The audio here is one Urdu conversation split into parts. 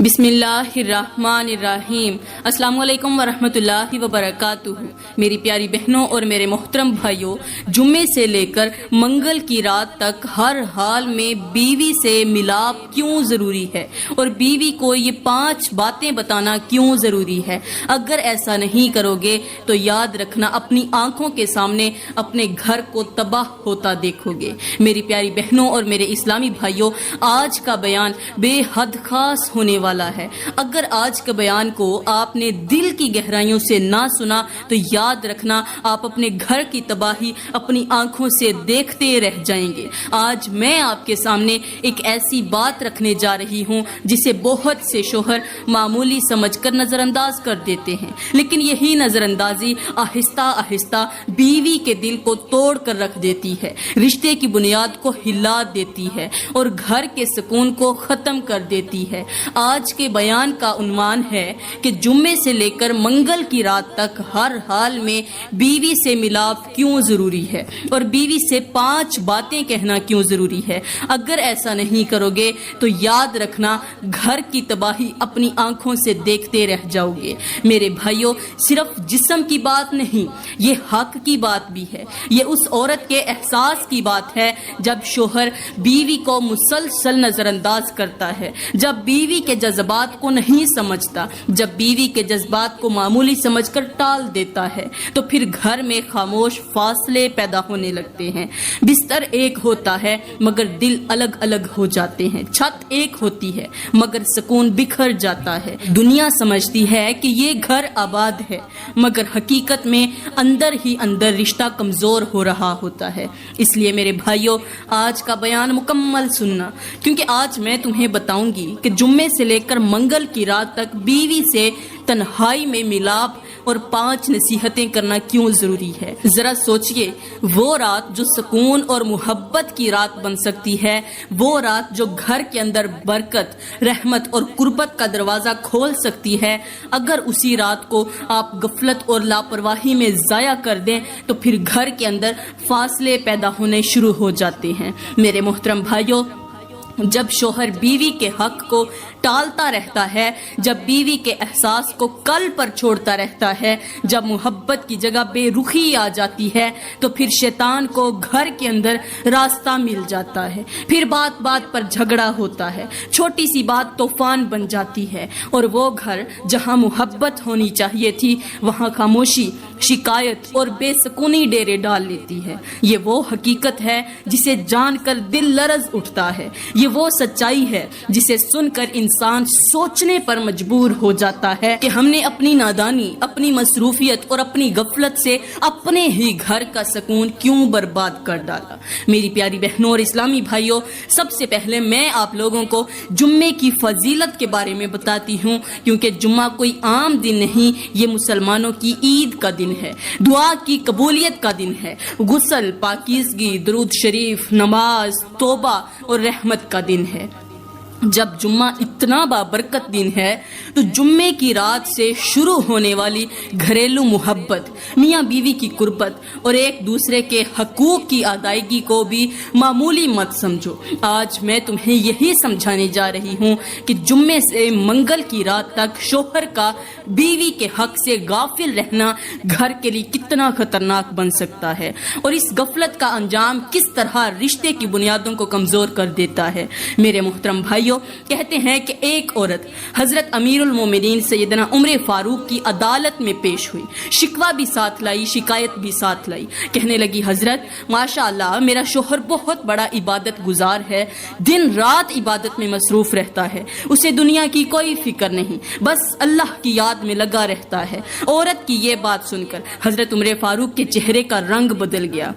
بسم اللہ الرحمن الرحیم۔ السلام علیکم ورحمۃ اللہ وبرکاتہ۔ میری پیاری بہنوں اور میرے محترم بھائیوں، جمعے سے لے کر منگل کی رات تک ہر حال میں بیوی سے ملاپ کیوں ضروری ہے اور بیوی کو یہ 5 باتیں بتانا کیوں ضروری ہے۔ اگر ایسا نہیں کرو گے تو یاد رکھنا اپنی آنکھوں کے سامنے اپنے گھر کو تباہ ہوتا دیکھو گے۔ میری پیاری بہنوں اور میرے اسلامی بھائیوں، آج کا بیان بے حد خاص ہونے والا ہے۔ اگر آج کے بیان کو آپ نے دل کی گہرائیوں سے نہ سنا تو یاد رکھنا آپ اپنے گھر کی تباہی اپنی آنکھوں سے دیکھتے رہ جائیں گے۔ آج میں آپ کے سامنے ایک ایسی بات رکھنے جا رہی ہوں جسے بہت سے شوہر معمولی سمجھ کر نظر انداز کر دیتے ہیں، لیکن یہی نظر اندازی آہستہ آہستہ بیوی کے دل کو توڑ کر رکھ دیتی ہے، رشتے کی بنیاد کو ہلا دیتی ہے اور گھر کے سکون کو ختم کر دیتی ہے۔ آج کے بیان کا عنوان ہے کہ جمعے سے لے کر منگل کی رات تک ہر حال میں بیوی سے ملاپ کیوں ضروری ہے اور بیوی سے 5 باتیں کہنا کیوں ضروری ہے۔ اگر ایسا نہیں کرو گے تو یاد رکھنا گھر کی تباہی اپنی آنکھوں سے دیکھتے رہ جاؤ گے۔ میرے بھائیوں، صرف جسم کی بات نہیں، یہ حق کی بات بھی ہے۔ یہ اس عورت کے احساس کی بات ہے جب شوہر بیوی کو مسلسل نظر انداز کرتا ہے، جب بیوی کے جذبات کو نہیں سمجھتا، جب بیوی کے جذبات کو معمولی سمجھ کر ٹال دیتا ہے، تو پھر گھر میں خاموش فاصلے پیدا ہونے لگتے ہیں۔ بستر ایک ہوتا ہے مگر دل الگ الگ ہو جاتے ہیں، چھت ایک ہوتی ہے مگر سکون بکھر جاتا ہے۔ دنیا سمجھتی ہے کہ یہ گھر آباد ہے مگر حقیقت میں اندر ہی اندر رشتہ کمزور ہو رہا ہوتا ہے۔ اس لیے میرے بھائیوں، آج کا بیان مکمل سننا، کیونکہ آج میں تمہیں بتاؤں گی کہ جمعے سے لے کر منگل کی رات تک بیوی سے تنہائی میں ملاپ اور 5 نصیحتیں کرنا کیوں ضروری ہے۔ ذرا سوچئے، وہ رات جو سکون اور محبت کی رات بن سکتی ہے، وہ رات جو گھر کے اندر برکت، رحمت اور قربت کا دروازہ کھول سکتی ہے، اگر اسی رات کو آپ غفلت اور لاپرواہی میں ضائع کر دیں تو پھر گھر کے اندر فاصلے پیدا ہونے شروع ہو جاتے ہیں۔ میرے محترم بھائیوں، جب شوہر بیوی کے حق کو ٹالتا رہتا ہے، جب بیوی کے احساس کو کل پر چھوڑتا رہتا ہے، جب محبت کی جگہ بے رخی آ جاتی ہے، تو پھر شیطان کو گھر کے اندر راستہ مل جاتا ہے۔ پھر بات بات پر جھگڑا ہوتا ہے، چھوٹی سی بات طوفان بن جاتی ہے، اور وہ گھر جہاں محبت ہونی چاہیے تھی وہاں خاموشی، شکایت اور بے سکونی ڈیرے ڈال لیتی ہے۔ یہ وہ حقیقت ہے جسے جان کر دل لرز اٹھتا ہے، یہ وہ سچائی ہے جسے سن کر انسان سوچنے پر مجبور ہو جاتا ہے کہ ہم نے اپنی نادانی، اپنی مصروفیت اور اپنی غفلت سے اپنے ہی گھر کا سکون کیوں برباد کر ڈالا۔ میری پیاری بہنوں اور اسلامی بھائیوں، سب سے پہلے میں آپ لوگوں کو جمعے کی فضیلت کے بارے میں بتاتی ہوں، کیونکہ جمعہ کوئی عام دن نہیں، یہ مسلمانوں کی عید کا دن ہے، دعا کی قبولیت کا دن ہے، غسل، پاکیزگی، درود شریف، نماز، توبہ اور رحمت کا دن ہے۔ جب جمعہ اتنا بابرکت دن ہے تو جمعے کی رات سے شروع ہونے والی گھریلو محبت، میاں بیوی کی قربت اور ایک دوسرے کے حقوق کی ادائیگی کو بھی معمولی مت سمجھو۔ آج میں تمہیں یہی سمجھانے جا رہی ہوں کہ جمعے سے منگل کی رات تک شوہر کا بیوی کے حق سے غافل رہنا گھر کے لیے کتنا خطرناک بن سکتا ہے، اور اس غفلت کا انجام کس طرح رشتے کی بنیادوں کو کمزور کر دیتا ہے۔ میرے محترم بھائیوں، کہتے ہیں کہ ایک عورت حضرت امیر المومنین سیدنا عمر فاروق کی عدالت میں پیش ہوئی، شکوہ بھی ساتھ لائی، شکایت بھی ساتھ لائی۔ کہنے لگی، حضرت ماشاءاللہ میرا شوہر بہت بڑا عبادت گزار ہے، دن رات عبادت میں مصروف رہتا ہے، اسے دنیا کی کوئی فکر نہیں، بس اللہ کی یاد میں لگا رہتا ہے۔ عورت کی یہ بات سن کر حضرت عمر فاروق کے چہرے کا رنگ بدل گیا،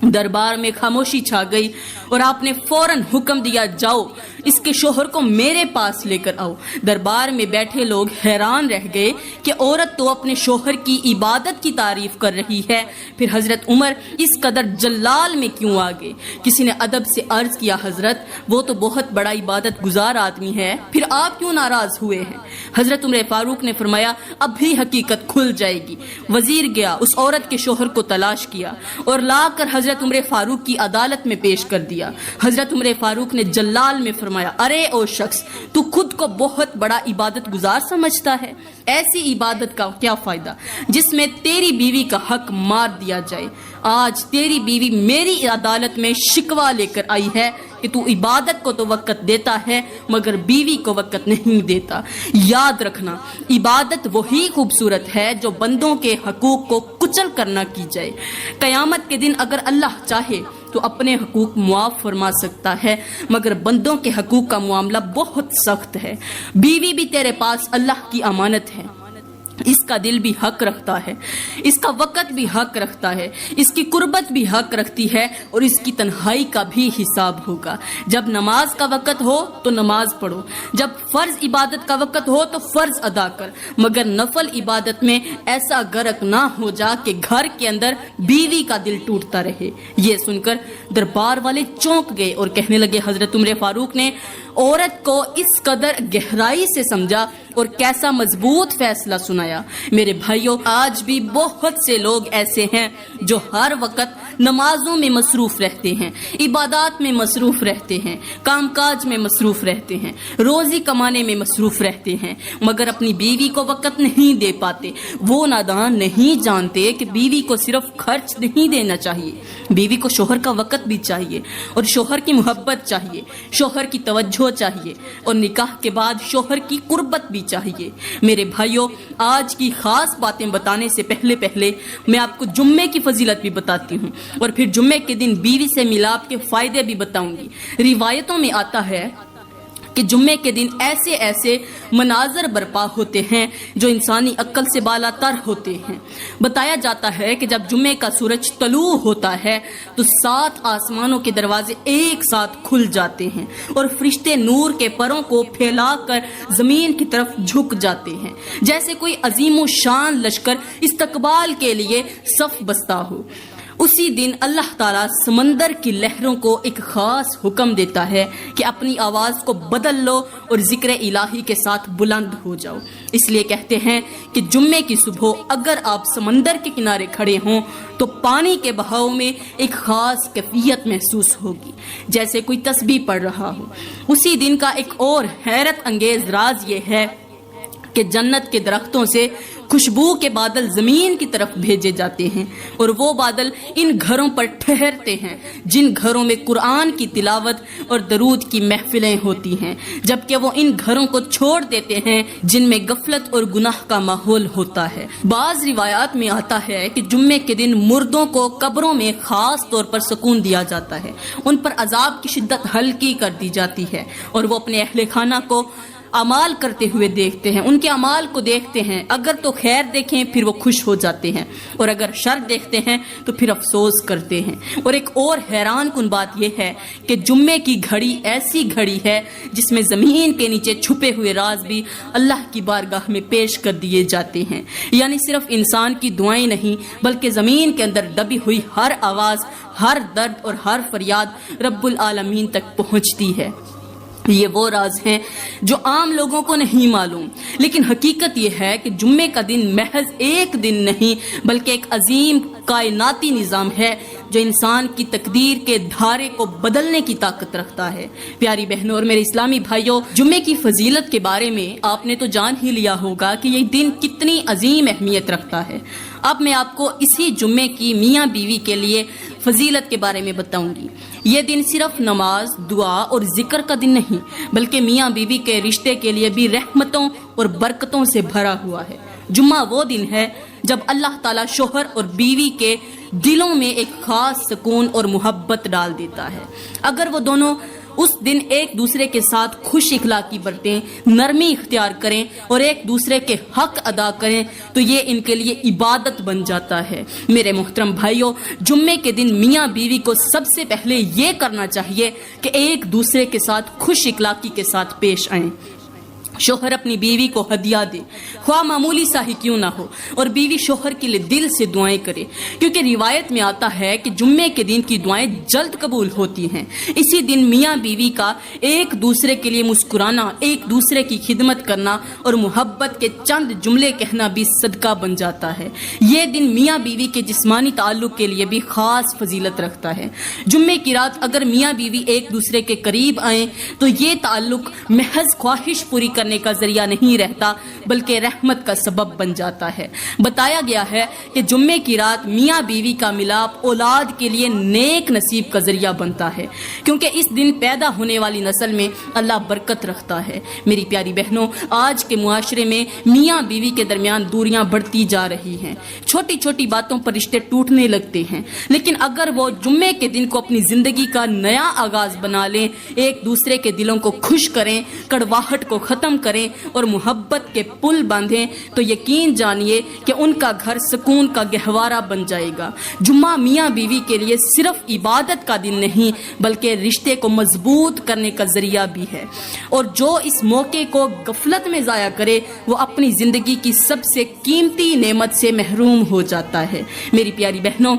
دربار میں خاموشی چھا گئی اور آپ نے فوراً حکم دیا، جاؤ اس کے شوہر کو میرے پاس لے کر آؤ۔ دربار میں بیٹھے لوگ حیران رہ گئے کہ عورت تو اپنے شوہر کی عبادت کی تعریف کر رہی ہے، پھر حضرت عمر اس قدر جلال میں کیوں آ گئے؟ کسی نے ادب سے عرض کیا، حضرت وہ تو بہت بڑا عبادت گزار آدمی ہے، پھر آپ کیوں ناراض ہوئے ہیں؟ حضرت عمر فاروق نے فرمایا، اب بھی حقیقت کھل جائے گی۔ وزیر گیا، اس عورت کے شوہر کو تلاش کیا اور لا کر حضرت عمر فاروق کی عدالت میں پیش کر دیا۔ حضرت عمر فاروق نے جلال میں فرمایا، فرمایا ارے او شخص تو خود کو بہت بڑا عبادت گزار سمجھتا ہے، ایسی عبادت کا کیا فائدہ جس میں تیری بیوی کا حق مار دیا جائے۔ آج تیری بیوی میری عدالت میں شکوہ لے کر آئی ہے کہ تو عبادت کو تو وقت دیتا ہے مگر بیوی کو وقت نہیں دیتا۔ یاد رکھنا عبادت وہی خوبصورت ہے جو بندوں کے حقوق کو کچل کر نہ کی جائے۔ قیامت کے دن اگر اللہ چاہے تو اپنے حقوق معاف فرما سکتا ہے مگر بندوں کے حقوق کا معاملہ بہت سخت ہے۔ بیوی بھی تیرے پاس اللہ کی امانت ہے، اس کا دل بھی حق رکھتا ہے، اس کا وقت بھی حق رکھتا ہے، اس کی قربت بھی حق رکھتی ہے اور اس کی تنہائی کا بھی حساب ہوگا۔ جب نماز کا وقت ہو تو نماز پڑھو، جب فرض عبادت کا وقت ہو تو فرض ادا کر، مگر نفل عبادت میں ایسا غرق نہ ہو جا کہ گھر کے اندر بیوی کا دل ٹوٹتا رہے۔ یہ سن کر دربار والے چونک گئے اور کہنے لگے حضرت عمر فاروق نے عورت کو اس قدر گہرائی سے سمجھا اور کیسا مضبوط فیصلہ سنایا۔ میرے بھائیوں، آج بھی بہت سے لوگ ایسے ہیں جو ہر وقت نمازوں میں مصروف رہتے ہیں، عبادات میں مصروف رہتے ہیں، کام کاج میں مصروف رہتے ہیں، روزی کمانے میں مصروف رہتے ہیں مگر اپنی بیوی کو وقت نہیں دے پاتے۔ وہ نادان نہیں جانتے کہ بیوی کو صرف خرچ نہیں دینا چاہیے، بیوی کو شوہر کا وقت بھی چاہیے اور شوہر کی محبت چاہیے، شوہر کی توجہ چاہیے اور نکاح کے بعد شوہر کی قربت بھی چاہیے۔ میرے بھائیوں، آج کی خاص باتیں بتانے سے پہلے میں آپ کو جمعے کی فضیلت بھی بتاتی ہوں اور پھر جمعے کے دن بیوی سے ملاپ کے فائدے بھی بتاؤں گی۔ روایتوں میں آتا ہے کہ جمعے کے دن ایسے ایسے مناظر برپا ہوتے ہیں جو انسانی عقل سے بالا تر ہوتے ہیں۔ بتایا جاتا ہے کہ جب جمعے کا سورج طلوع ہوتا ہے تو 7 آسمانوں کے دروازے ایک ساتھ کھل جاتے ہیں اور فرشتے نور کے پروں کو پھیلا کر زمین کی طرف جھک جاتے ہیں جیسے کوئی عظیم و شان لشکر استقبال کے لیے صف بستہ ہو۔ اسی دن اللہ تعالیٰ سمندر کی لہروں کو ایک خاص حکم دیتا ہے کہ اپنی آواز کو بدل لو اور ذکر الہی کے ساتھ بلند ہو جاؤ۔ اس لیے کہتے ہیں کہ جمعے کی صبح اگر آپ سمندر کے کنارے کھڑے ہوں تو پانی کے بہاؤ میں ایک خاص کیفیت محسوس ہوگی جیسے کوئی تسبیح پڑھ رہا ہو۔ اسی دن کا ایک اور حیرت انگیز راز یہ ہے کہ جنت کے درختوں سے خوشبو کے بادل زمین کی طرف بھیجے جاتے ہیں اور وہ بادل ان گھروں پر ٹھہرتے ہیں جن گھروں میں قرآن کی تلاوت اور درود کی محفلیں ہوتی ہیں، جبکہ وہ ان گھروں کو چھوڑ دیتے ہیں جن میں غفلت اور گناہ کا ماحول ہوتا ہے۔ بعض روایات میں آتا ہے کہ جمعے کے دن مردوں کو قبروں میں خاص طور پر سکون دیا جاتا ہے، ان پر عذاب کی شدت ہلکی کر دی جاتی ہے اور وہ اپنے اہل خانہ کو اعمال کرتے ہوئے دیکھتے ہیں، ان کے اعمال کو دیکھتے ہیں، اگر تو خیر دیکھیں پھر وہ خوش ہو جاتے ہیں اور اگر شر دیکھتے ہیں تو پھر افسوس کرتے ہیں۔ اور ایک اور حیران کن بات یہ ہے کہ جمعے کی گھڑی ایسی گھڑی ہے جس میں زمین کے نیچے چھپے ہوئے راز بھی اللہ کی بارگاہ میں پیش کر دیے جاتے ہیں، یعنی صرف انسان کی دعائیں نہیں بلکہ زمین کے اندر دبی ہوئی ہر آواز، ہر درد اور ہر فریاد رب العالمین تک پہنچتی ہے۔ یہ وہ راز ہیں جو عام لوگوں کو نہیں معلوم، لیکن حقیقت یہ ہے کہ جمعے کا دن محض ایک دن نہیں بلکہ ایک عظیم کائناتی نظام ہے جو انسان کی تقدیر کے دھارے کو بدلنے کی طاقت رکھتا ہے۔ پیاری بہنوں اور میرے اسلامی بھائیوں، جمعے کی فضیلت کے بارے میں آپ نے تو جان ہی لیا ہوگا کہ یہ دن کتنی عظیم اہمیت رکھتا ہے۔ اب میں آپ کو اسی جمعے کی میاں بیوی کے لیے فضیلت کے بارے میں بتاؤں گی۔ یہ دن صرف نماز، دعا اور ذکر کا دن نہیں بلکہ میاں بیوی کے رشتے کے لیے بھی رحمتوں اور برکتوں سے بھرا ہوا ہے۔ جمعہ وہ دن ہے جب اللہ تعالیٰ شوہر اور بیوی کے دلوں میں ایک خاص سکون اور محبت ڈال دیتا ہے۔ اگر وہ دونوں اس دن ایک دوسرے کے ساتھ خوش اخلاقی برتیں، نرمی اختیار کریں اور ایک دوسرے کے حق ادا کریں تو یہ ان کے لیے عبادت بن جاتا ہے۔ میرے محترم بھائیوں، جمعے کے دن میاں بیوی کو سب سے پہلے یہ کرنا چاہیے کہ ایک دوسرے کے ساتھ خوش اخلاقی کے ساتھ پیش آئیں۔ شوہر اپنی بیوی کو ہدیہ دے، خواہ معمولی سا ہی کیوں نہ ہو، اور بیوی شوہر کے لیے دل سے دعائیں کرے، کیونکہ روایت میں آتا ہے کہ جمعے کے دن کی دعائیں جلد قبول ہوتی ہیں۔ اسی دن میاں بیوی کا ایک دوسرے کے لیے مسکرانا، ایک دوسرے کی خدمت کرنا اور محبت کے چند جملے کہنا بھی صدقہ بن جاتا ہے۔ یہ دن میاں بیوی کے جسمانی تعلق کے لیے بھی خاص فضیلت رکھتا ہے۔ جمعے کی رات اگر میاں بیوی ایک دوسرے کے قریب آئیں تو یہ تعلق محض خواہش پوری کرنے کا ذریعہ نہیں رہتا بلکہ رحمت کا سبب بن جاتا ہے۔ بتایا گیا ہے کہ جمعے کی رات میاں بیوی کا ملاپ اولاد کے لیے نیک نصیب کا ذریعہ بنتا ہے، کیونکہ اس دن پیدا ہونے والی نسل میں اللہ برکت رکھتا ہے۔ میری پیاری بہنوں، آج کے معاشرے میں میاں بیوی کے درمیان دوریاں بڑھتی جا رہی ہیں، چھوٹی چھوٹی باتوں پر رشتے ٹوٹنے لگتے ہیں، لیکن اگر وہ جمعے کے دن کو اپنی زندگی کا نیا آغاز بنا لیں، ایک دوسرے کے دلوں کو خوش کریں، کڑواہٹ کو ختم کریں اور محبت کے پل باندھیں تو یقین جانیے کہ ان کا گھر سکون کا گہوارہ بن جائے گا۔ جمعہ میاں بیوی کے لیے صرف عبادت کا دن نہیں بلکہ رشتے کو مضبوط کرنے کا ذریعہ بھی ہے، اور جو اس موقع کو غفلت میں ضائع کرے وہ اپنی زندگی کی سب سے قیمتی نعمت سے محروم ہو جاتا ہے۔ میری پیاری بہنوں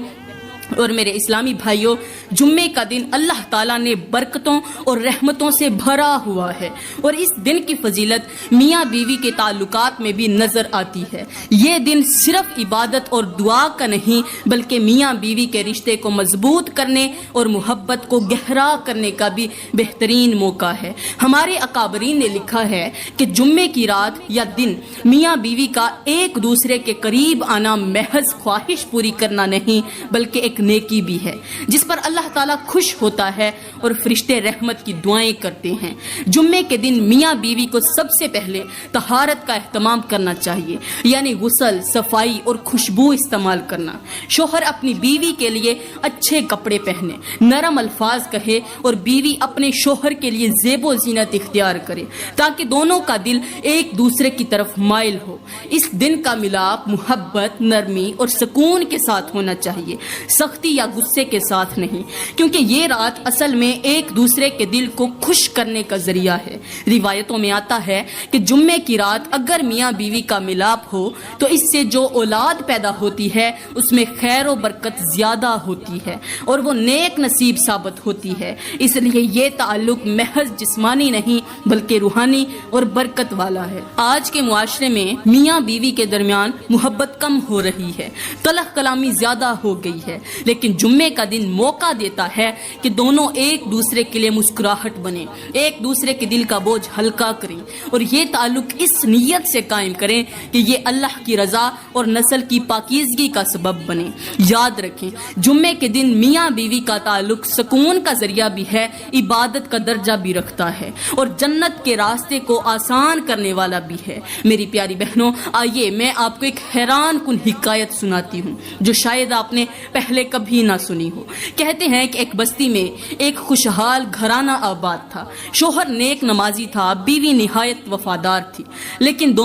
اور میرے اسلامی بھائیوں، جمعے کا دن اللہ تعالیٰ نے برکتوں اور رحمتوں سے بھرا ہوا ہے، اور اس دن کی فضیلت میاں بیوی کے تعلقات میں بھی نظر آتی ہے۔ یہ دن صرف عبادت اور دعا کا نہیں بلکہ میاں بیوی کے رشتے کو مضبوط کرنے اور محبت کو گہرا کرنے کا بھی بہترین موقع ہے۔ ہمارے اکابرین نے لکھا ہے کہ جمعے کی رات یا دن میاں بیوی کا ایک دوسرے کے قریب آنا محض خواہش پوری کرنا نہیں بلکہ ایک نیکی بھی ہے جس پر اللہ تعالیٰ خوش ہوتا ہے اور فرشتے رحمت کی دعائیں کرتے ہیں۔ جمعے کے دن میاں بیوی کو سب سے پہلے طہارت کا اہتمام کرنا چاہیے، یعنی غسل، صفائی اور خوشبو استعمال کرنا۔ شوہر اپنی بیوی کے لیے اچھے کپڑے پہنے، نرم الفاظ کہے اور بیوی اپنے شوہر کے لیے زیب و زینت اختیار کرے تاکہ دونوں کا دل ایک دوسرے کی طرف مائل ہو۔ اس دن کا ملاپ محبت، نرمی اور سکون کے ساتھ ہونا چاہیے، سختی یا غصے کے ساتھ نہیں، کیونکہ یہ رات اصل میں ایک دوسرے کے دل کو خوش کرنے کا ذریعہ ہے۔ روایتوں میں آتا ہے کہ جمعے کی رات اگر میاں بیوی کا ملاپ ہو تو اس سے جو اولاد پیدا ہوتی ہے اس میں خیر و برکت زیادہ ہوتی ہے اور وہ نیک نصیب ثابت ہوتی ہے۔ اس لیے یہ تعلق محض جسمانی نہیں بلکہ روحانی اور برکت والا ہے۔ آج کے معاشرے میں میاں بیوی کے درمیان محبت کم ہو رہی ہے، تلخ کلامی زیادہ ہو گئی ہے، لیکن جمعے کا دن موقع دیتا ہے کہ دونوں ایک دوسرے کے لیے مسکراہٹ بنے، ایک دوسرے کے دل کا بوجھ ہلکا کریں اور یہ تعلق اس نیت سے قائم کریں کہ یہ اللہ کی رضا اور نسل کی پاکیزگی کا سبب بنے۔ یاد رکھیں، جمعے کے دن میاں بیوی کا تعلق سکون کا ذریعہ بھی ہے، عبادت کا درجہ بھی رکھتا ہے اور جنت کے راستے کو آسان کرنے والا بھی ہے۔ میری پیاری بہنوں، آئیے میں آپ کو ایک حیران کن حکایت سناتی ہوں جو شاید آپ نے پہلے کبھی نہ سنی ہو۔ کہتے ہیں کہ ایک بستی میں ایک خوشحال گھرانہ آباد تھا۔ شوہر نیک نمازی تھا، بیوی نہایت وفادار تھی، لیکن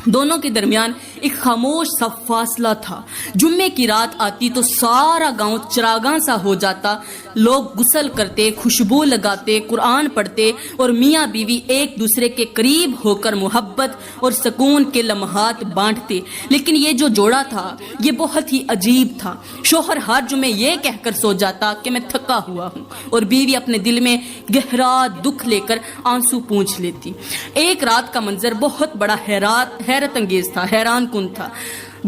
دونوں کے درمیان ایک خاموش سا فاصلہ تھا۔ جمعے کی رات آتی تو سارا گاؤں چراغاں سا ہو جاتا، لوگ غسل کرتے، خوشبو لگاتے، قرآن پڑھتے اور میاں بیوی ایک دوسرے کے قریب ہو کر محبت اور سکون کے لمحات بانٹتے۔ لیکن یہ جو جوڑا تھا یہ بہت ہی عجیب تھا۔ شوہر ہر جمعے یہ کہہ کر سو جاتا کہ میں تھکا ہوا ہوں، اور بیوی اپنے دل میں گہرا دکھ لے کر آنسو پونچھ لیتی۔ ایک رات کا منظر بہت بڑا حیرت انگیز تھا، حیران کن تھا۔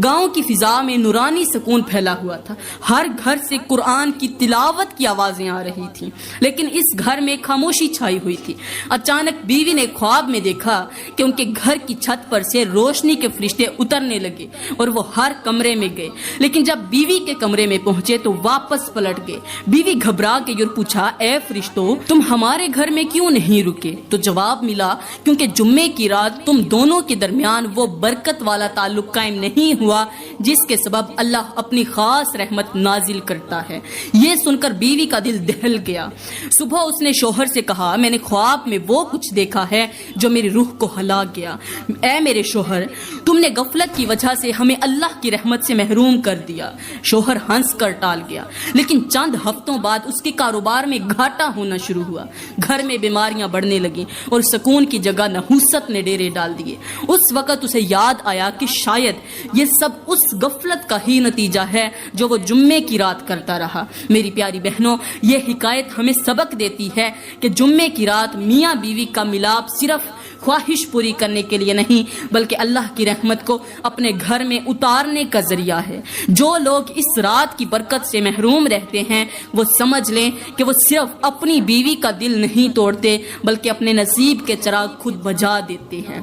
گاؤں کی فضا میں نورانی سکون پھیلا ہوا تھا، ہر گھر سے قرآن کی تلاوت کی آوازیں آ رہی تھیں، لیکن اس گھر میں خاموشی چھائی ہوئی تھی۔ اچانک بیوی نے خواب میں دیکھا کہ ان کے گھر کی چھت پر سے روشنی کے فرشتے اترنے لگے اور وہ ہر کمرے میں گئے، لیکن جب بیوی کے کمرے میں پہنچے تو واپس پلٹ گئے۔ بیوی گھبرا کے اور پوچھا، اے فرشتوں، تم ہمارے گھر میں کیوں نہیں رکے؟ تو جواب ملا، کیونکہ جمعے کی رات تم دونوں کے درمیان وہ برکت والا تعلق قائم نہیں ہوا جس کے سبب اللہ اپنی خاص رحمت نازل کرتا ہے۔ یہ سن کر بیوی کا دل دہل گیا۔ صبح اس نے شوہر سے کہا، میں نے خواب میں وہ کچھ دیکھا ہے جو میری روح کو ہلا گیا۔ اے میرے شوہر، تم نے غفلت کی وجہ سے ہمیں اللہ کی رحمت سے محروم کر دیا۔ شوہر ہنس کر ٹال گیا، لیکن چند ہفتوں بعد اس کے کاروبار میں گھاٹا ہونا شروع ہوا۔ گھر میں بیماریاں بڑھنے لگیں اور سکون کی جگہ نحوست نے ڈیرے ڈال دیے۔ اس وقت اسے یاد آیا کہ شاید یہ سب اس غفلت کا ہی نتیجہ ہے جو وہ جمعے کی رات کرتا رہا۔ میری پیاری بہنوں، یہ حکایت ہمیں سبق دیتی ہے کہ جمعے کی رات میاں بیوی کا ملاپ صرف خواہش پوری کرنے کے لیے نہیں بلکہ اللہ کی رحمت کو اپنے گھر میں اتارنے کا ذریعہ ہے۔ جو لوگ اس رات کی برکت سے محروم رہتے ہیں وہ سمجھ لیں کہ وہ صرف اپنی بیوی کا دل نہیں توڑتے بلکہ اپنے نصیب کے چراغ خود بجھا دیتے ہیں۔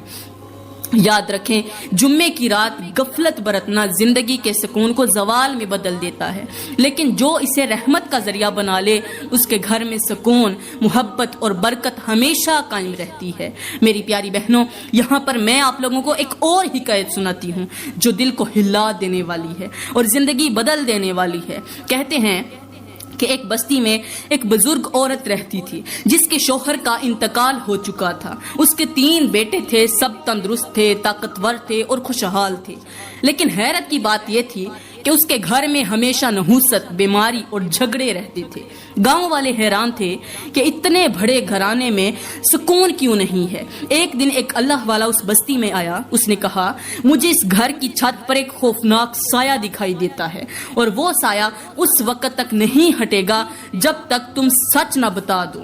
یاد رکھیں، جمعے کی رات غفلت برتنا زندگی کے سکون کو زوال میں بدل دیتا ہے، لیکن جو اسے رحمت کا ذریعہ بنا لے اس کے گھر میں سکون، محبت اور برکت ہمیشہ قائم رہتی ہے۔ میری پیاری بہنوں، یہاں پر میں آپ لوگوں کو ایک اور حکایت سناتی ہوں جو دل کو ہلا دینے والی ہے اور زندگی بدل دینے والی ہے۔ کہتے ہیں کہ ایک بستی میں ایک بزرگ عورت رہتی تھی جس کے شوہر کا انتقال ہو چکا تھا۔ اس کے 3 بیٹے تھے، سب تندرست تھے، طاقتور تھے اور خوشحال تھے، لیکن حیرت کی بات یہ تھی کہ اس کے گھر میں ہمیشہ نحوست، بیماری اور جھگڑے رہتے تھے۔ گاؤں والے حیران تھے کہ اتنے بڑے گھرانے میں سکون کیوں نہیں ہے۔ ایک دن ایک اللہ والا اس بستی میں آیا۔ اس نے کہا، مجھے اس گھر کی چھت پر ایک خوفناک سایہ دکھائی دیتا ہے اور وہ سایہ اس وقت تک نہیں ہٹے گا جب تک تم سچ نہ بتا دو۔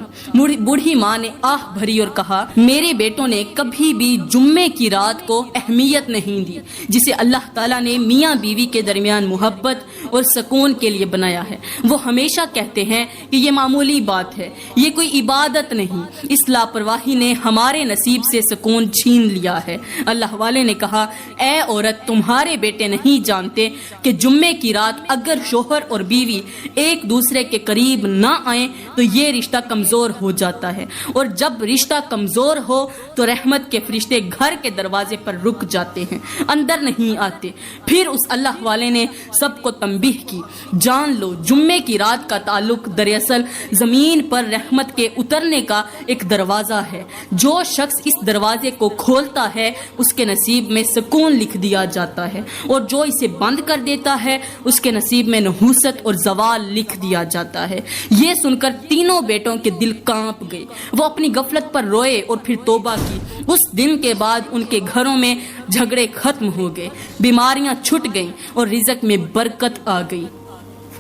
بوڑھی ماں نے آہ بھری اور کہا، میرے بیٹوں نے کبھی بھی جمعے کی رات کو اہمیت نہیں دی جسے اللہ تعالیٰ نے میاں بیوی کے درمیان محبت اور سکون کے لیے بنایا ہے۔ وہ ہمیشہ کہتے ہیں کہ یہ معمولی بات ہے، یہ کوئی عبادت نہیں۔ اس لاپرواہی نے ہمارے نصیب سے سکون چھین لیا ہے۔ اللہ والے نے کہا، اے عورت، تمہارے بیٹے نہیں جانتے کہ جمعے کی رات اگر شوہر اور بیوی ایک دوسرے کے قریب نہ آئیں تو یہ رشتہ کمزور ہو جاتا ہے، اور جب رشتہ کمزور ہو تو رحمت کے فرشتے گھر کے دروازے پر رک جاتے ہیں، اندر نہیں آتے۔ پھر اس اللہ والے نے سب کو تنبیہ کی، جان لو جمعے کی رات کا تعلق دراصل زمین پر رحمت کے اترنے کا ایک دروازہ ہے۔ جو شخص اس دروازے کو کھولتا ہے اس کے نصیب میں سکون لکھ دیا جاتا ہے، اور جو اسے بند کر دیتا ہے اس کے نصیب میں نحوست اور زوال لکھ دیا جاتا ہے۔ یہ سن کر تینوں بیٹوں کے دل کانپ گئے۔ وہ اپنی غفلت پر روئے اور پھر توبہ کی۔ اس دن کے بعد ان کے گھروں میں جھگڑے ختم ہو گئے، بیماریاں چھٹ گئیں اور رزق میں برکت آ گئی۔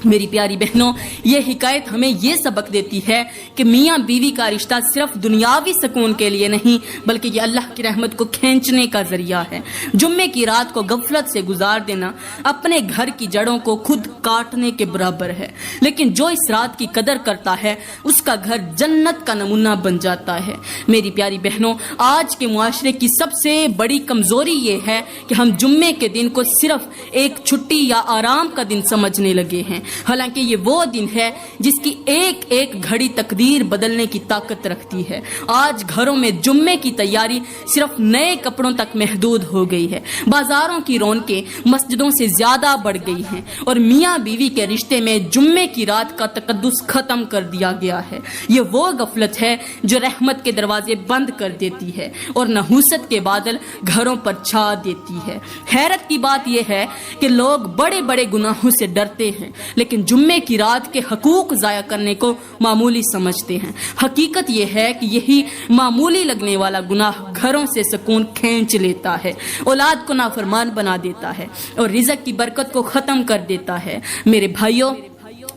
میری پیاری بہنوں، یہ حکایت ہمیں یہ سبق دیتی ہے کہ میاں بیوی کا رشتہ صرف دنیاوی سکون کے لیے نہیں بلکہ یہ اللہ کی رحمت کو کھینچنے کا ذریعہ ہے۔ جمعے کی رات کو غفلت سے گزار دینا اپنے گھر کی جڑوں کو خود کاٹنے کے برابر ہے، لیکن جو اس رات کی قدر کرتا ہے اس کا گھر جنت کا نمونہ بن جاتا ہے۔ میری پیاری بہنوں، آج کے معاشرے کی سب سے بڑی کمزوری یہ ہے کہ ہم جمعے کے دن کو صرف ایک چھٹی یا آرام کا دن سمجھنے لگے ہیں، حالانکہ یہ وہ دن ہے جس کی ایک ایک گھڑی تقدیر بدلنے کی طاقت رکھتی ہے۔ آج گھروں میں جمعے کی تیاری صرف نئے کپڑوں تک محدود ہو گئی ہے، بازاروں کی رونقیں مسجدوں سے زیادہ بڑھ گئی ہیں، اور میاں بیوی کے رشتے میں جمعے کی رات کا تقدس ختم کر دیا گیا ہے۔ یہ وہ غفلت ہے جو رحمت کے دروازے بند کر دیتی ہے اور نحوست کے بادل گھروں پر چھا دیتی ہے۔ حیرت کی بات یہ ہے کہ لوگ بڑے بڑے گناہوں سے ڈرتے ہیں لیکن جمعے کی رات کے حقوق ضائع کرنے کو معمولی سمجھتے ہیں۔ حقیقت یہ ہے کہ یہی معمولی لگنے والا گناہ گھروں سے سکون کھینچ لیتا ہے، اولاد کو نافرمان بنا دیتا ہے اور رزق کی برکت کو ختم کر دیتا ہے۔ میرے بھائیوں،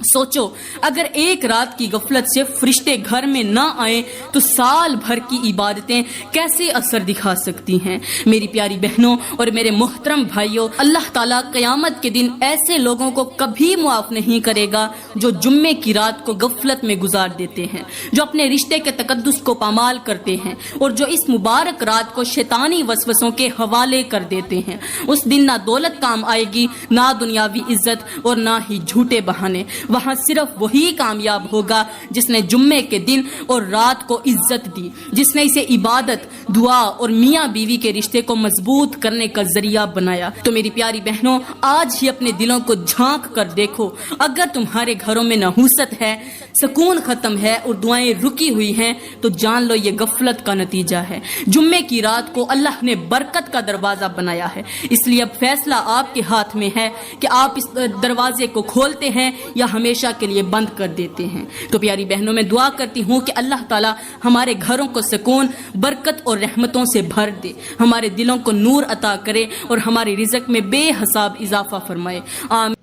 سوچو، اگر ایک رات کی غفلت سے فرشتے گھر میں نہ آئیں تو سال بھر کی عبادتیں کیسے اثر دکھا سکتی ہیں؟ میری پیاری بہنوں اور میرے محترم بھائیوں، اللہ تعالیٰ قیامت کے دن ایسے لوگوں کو کبھی معاف نہیں کرے گا جو جمعے کی رات کو غفلت میں گزار دیتے ہیں، جو اپنے رشتے کے تقدس کو پامال کرتے ہیں اور جو اس مبارک رات کو شیطانی وسوسوں کے حوالے کر دیتے ہیں۔ اس دن نہ دولت کام آئے گی، نہ دنیاوی عزت اور نہ ہی جھوٹے بہانے۔ وہاں صرف وہی کامیاب ہوگا جس نے جمعے کے دن اور رات کو عزت دی، جس نے اسے عبادت، دعا اور میاں بیوی کے رشتے کو مضبوط کرنے کا ذریعہ بنایا۔ تو میری پیاری بہنوں، آج ہی اپنے دلوں کو جھانک کر دیکھو، اگر تمہارے گھروں میں نحوست ہے، سکون ختم ہے اور دعائیں رکی ہوئی ہیں تو جان لو یہ غفلت کا نتیجہ ہے۔ جمعے کی رات کو اللہ نے برکت کا دروازہ بنایا ہے، اس لیے اب فیصلہ آپ کے ہاتھ میں ہے کہ آپ اس دروازے کو کھولتے ہیں یا ہمیشہ کے لیے بند کر دیتے ہیں۔ تو پیاری بہنوں، میں دعا کرتی ہوں کہ اللہ تعالی ہمارے گھروں کو سکون، برکت اور رحمتوں سے بھر دے، ہمارے دلوں کو نور عطا کرے اور ہمارے رزق میں بے حساب اضافہ فرمائے۔ آمین۔